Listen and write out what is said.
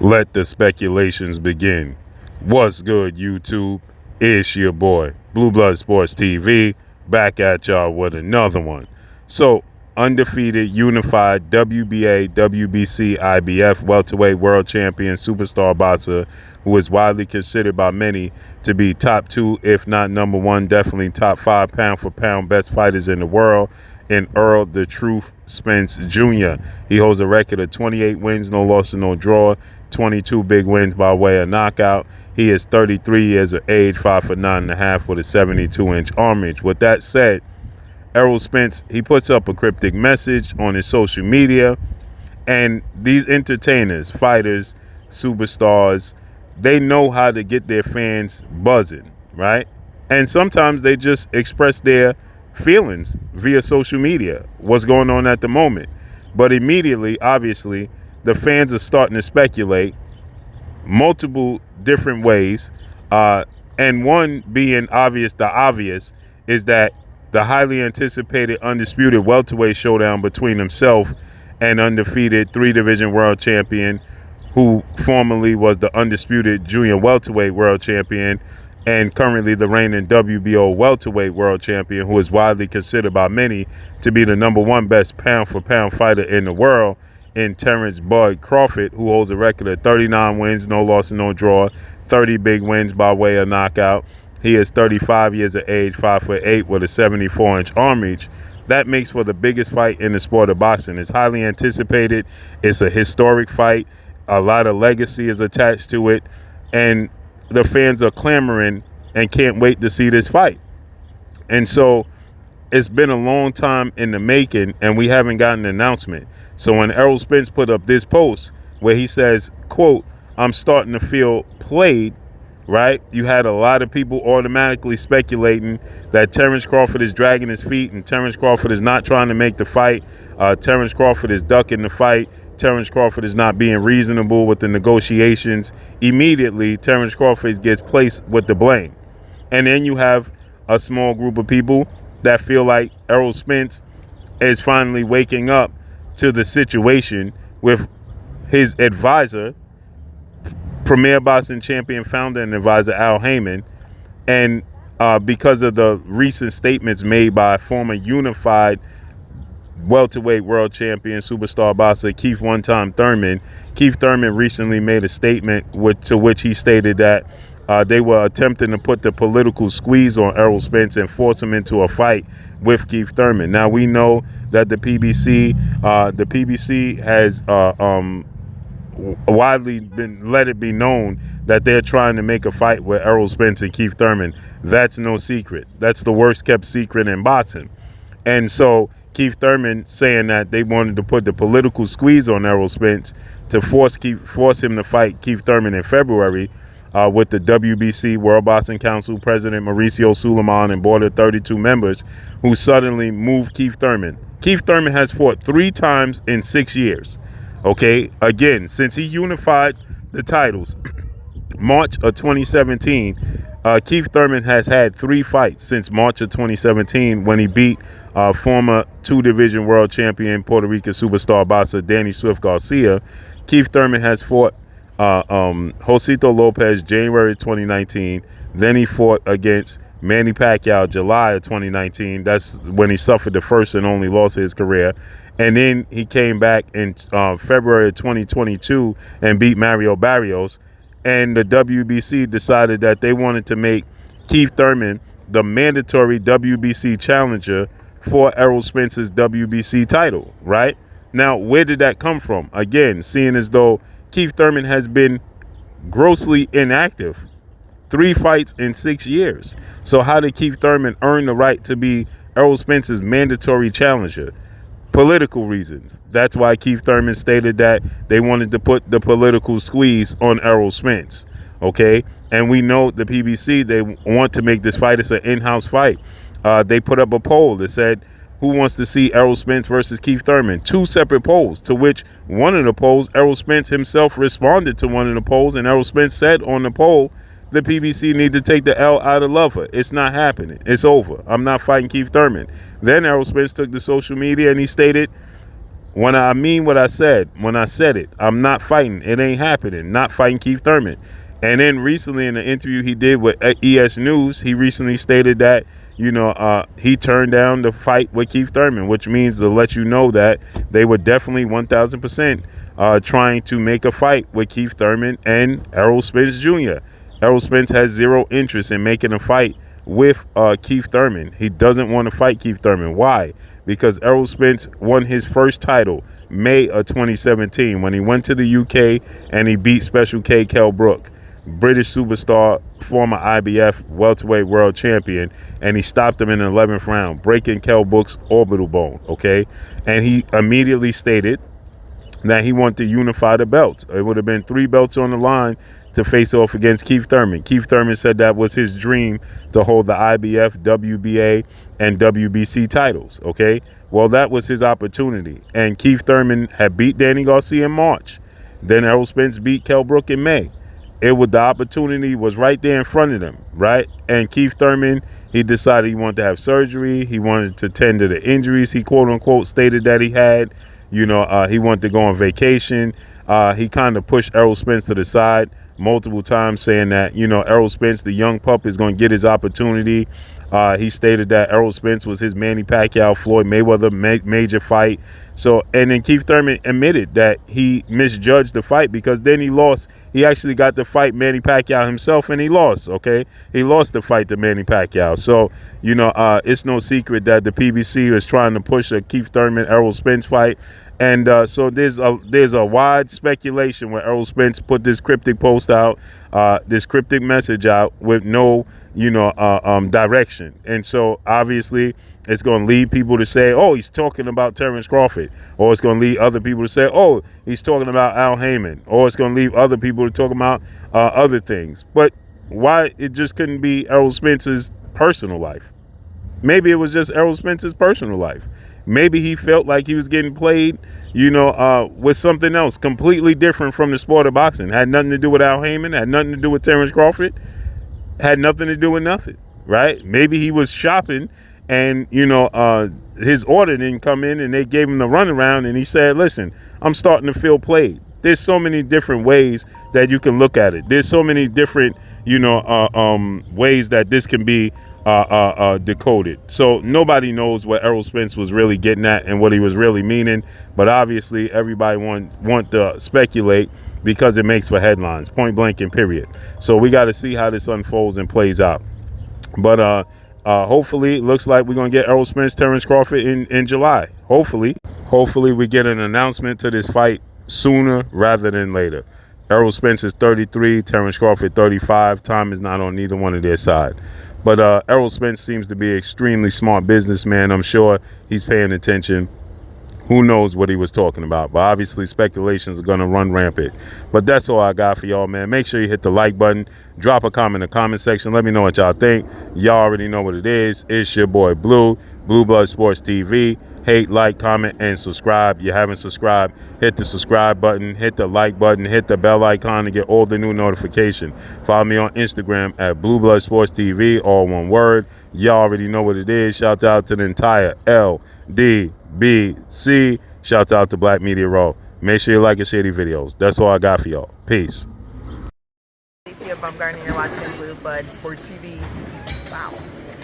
Let the speculations begin. What's good, YouTube? It's your boy, Blue Blood Sports TV, back at y'all with another one. So, undefeated, unified WBA, WBC, IBF welterweight world champion superstar boxer, who is widely considered by many to be top two, if not number one, definitely top five pound for pound best fighters in the world, in Errol the Truth Spence Jr. He holds a record of 28 wins, no loss and no draw, 22 big wins by way of knockout. He is 33 years of age, 5'9.5" with a 72-inch arm reach. With that said, Errol Spence, he puts up a cryptic message on his social media, and these entertainers, fighters, superstars, they know how to get their fans buzzing, right? And sometimes they just express their feelings via social media, what's going on at the moment. But immediately, obviously, the fans are starting to speculate multiple different ways. And one being obvious, the obvious, is that the highly anticipated undisputed welterweight showdown between himself and undefeated three-division world champion, who formerly was the undisputed junior welterweight world champion and currently the reigning WBO welterweight world champion, who is widely considered by many to be the number one best pound-for-pound fighter in the world, in Terrence Bud Crawford, who holds a record of 39 wins, no loss and no draw, 30 big wins by way of knockout. He is 35 years of age, 5'8", with a 74-inch arm reach. That makes for the biggest fight in the sport of boxing. It's highly anticipated. It's a historic fight. A lot of legacy is attached to it, and the fans are clamoring and can't wait to see this fight. And so it's been a long time in the making, and we haven't gotten an announcement. So when Errol Spence put up this post where he says, quote, "I'm starting to feel played," right? You had a lot of people automatically speculating that Terrence Crawford is dragging his feet and Terrence Crawford is not trying to make the fight. Terrence Crawford is ducking the fight. Terrence Crawford is not being reasonable with the negotiations. Immediately, Terrence Crawford gets placed with the blame. And then you have a small group of people that feel like Errol Spence is finally waking up to the situation with his advisor, premier boxing champion, founder and advisor Al Haymon, and because of the recent statements made by former unified welterweight world champion superstar boxer Keith one-time Thurman. Keith Thurman recently made a statement to which he stated that they were attempting to put the political squeeze on Errol Spence and force him into a fight with Keith Thurman. Now we know that the PBC has widely been let it be known that they're trying to make a fight with Errol Spence and Keith Thurman. That's no secret. That's the worst kept secret in boxing. And so Keith Thurman saying that they wanted to put the political squeeze on Errol Spence to force him to fight Keith Thurman in February, with the WBC World Boxing Council President Mauricio Suleiman and board of 32 members who suddenly moved Keith Thurman. Keith Thurman has fought 3 times in 6 years. Okay, again, since he unified the titles, March of 2017, Keith Thurman has had 3 fights since March of 2017 when he beat former 2-division world champion Puerto Rican superstar boxer Danny Swift Garcia. Keith Thurman has fought Josito Lopez January 2019. Then he fought against Manny Pacquiao July of 2019. That's when he suffered the first and only loss of his career. And then he came back in February of 2022 and beat Mario Barrios. And the WBC decided that they wanted to make Keith Thurman the mandatory WBC challenger for Errol Spence's WBC title, right? Now, where did that come from? Again, seeing as though Keith Thurman has been grossly inactive. 3 fights in 6 years. So how did Keith Thurman earn the right to be Errol Spence's mandatory challenger? Political reasons. That's why Keith Thurman stated that they wanted to put the political squeeze on Errol Spence. Okay? And we know the PBC, they want to make this fight. It's an in-house fight. They put up a poll that said, who wants to see Errol Spence versus Keith Thurman? 2 separate polls, to which one of the polls, Errol Spence himself responded to one of the polls, and Errol Spence said on the poll, the PBC need to take the L out of Lover. It's not happening. It's over. I'm not fighting Keith Thurman. Then Errol Spence took to social media and he stated, When I mean what I said, when I said it, I'm not fighting. It ain't happening. Not fighting Keith Thurman. And then recently in an interview he did with ES News, he recently stated that, he turned down the fight with Keith Thurman, which means to let you know that they were definitely 1,000% trying to make a fight with Keith Thurman and Errol Spence Jr. Errol Spence has zero interest in making a fight with Keith Thurman. He doesn't want to fight Keith Thurman. Why? Because Errol Spence won his first title May of 2017 when he went to the UK and he beat Special K Kell Brook, British superstar, former IBF welterweight world champion, and he stopped him in the 11th round, breaking Kell Brook's orbital bone, okay? And he immediately stated that he wanted to unify the belts. It would have been 3 belts on the line to face off against Keith Thurman. Keith Thurman said that was his dream, to hold the IBF, WBA, and WBC titles, okay? Well, that was his opportunity. And Keith Thurman had beat Danny Garcia in March. Then Errol Spence beat Kell Brook in May. The opportunity was right there in front of them, right? And Keith Thurman, he decided he wanted to have surgery. He wanted to tend to the injuries he quote unquote stated that he had. He wanted to go on vacation. He kind of pushed Errol Spence to the side multiple times, saying that, Errol Spence, the young pup, is going to get his opportunity. He stated that Errol Spence was his Manny Pacquiao, Floyd Mayweather major fight. And then Keith Thurman admitted that he misjudged the fight, because then he lost. He actually got to fight Manny Pacquiao himself, and he lost, okay? He lost the fight to Manny Pacquiao. So, it's no secret that the PBC was trying to push a Keith Thurman-Errol Spence fight. And so there's a wide speculation where Errol Spence put this cryptic post out, this cryptic message out with no, direction. And so obviously it's going to lead people to say, oh, he's talking about Terrence Crawford. Or it's going to lead other people to say, oh, he's talking about Al Haymon. Or it's going to lead other people to talk about other things. But why it just couldn't be Errol Spence's personal life? Maybe it was just Errol Spence's personal life. Maybe he felt like he was getting played, with something else completely different from the sport of boxing. Had nothing to do with Al Haymon, had nothing to do with Terrence Crawford, had nothing to do with nothing, right? Maybe he was shopping and, his order didn't come in and they gave him the runaround and he said, listen, I'm starting to feel played. There's so many different ways that you can look at it. There's so many different, ways that this can be decoded. So nobody knows what Errol Spence was really getting at and what he was really meaning. But obviously everybody want to speculate because it makes for headlines, point blank and period. So we got to see how this unfolds and plays out. But hopefully it looks like we're going to get Errol Spence, Terrence Crawford in July. Hopefully we get an announcement to this fight sooner rather than later. Errol Spence is 33, Terrence Crawford 35. Time is not on neither one of their side. But Errol Spence seems to be an extremely smart businessman. I'm sure he's paying attention. Who knows what he was talking about? But obviously speculations are going to run rampant. But that's all I got for y'all, man. Make sure you hit the like button. Drop a comment in the comment section. Let me know what y'all think. Y'all already know what it is. It's your boy Blue Blood Sports TV. Hate, like, comment, and subscribe. You haven't subscribed, hit the subscribe button, hit the like button, hit the bell icon to get all the new notification. Follow me on Instagram at Blue Blood Sports TV, all one word. Y'all already know what it is. Shout out to the entire LDBC. Shout out to Black Media Raw. Make sure you like and share these videos. That's all I got for y'all. Peace. You're watching Blue Blood Sports TV. Wow.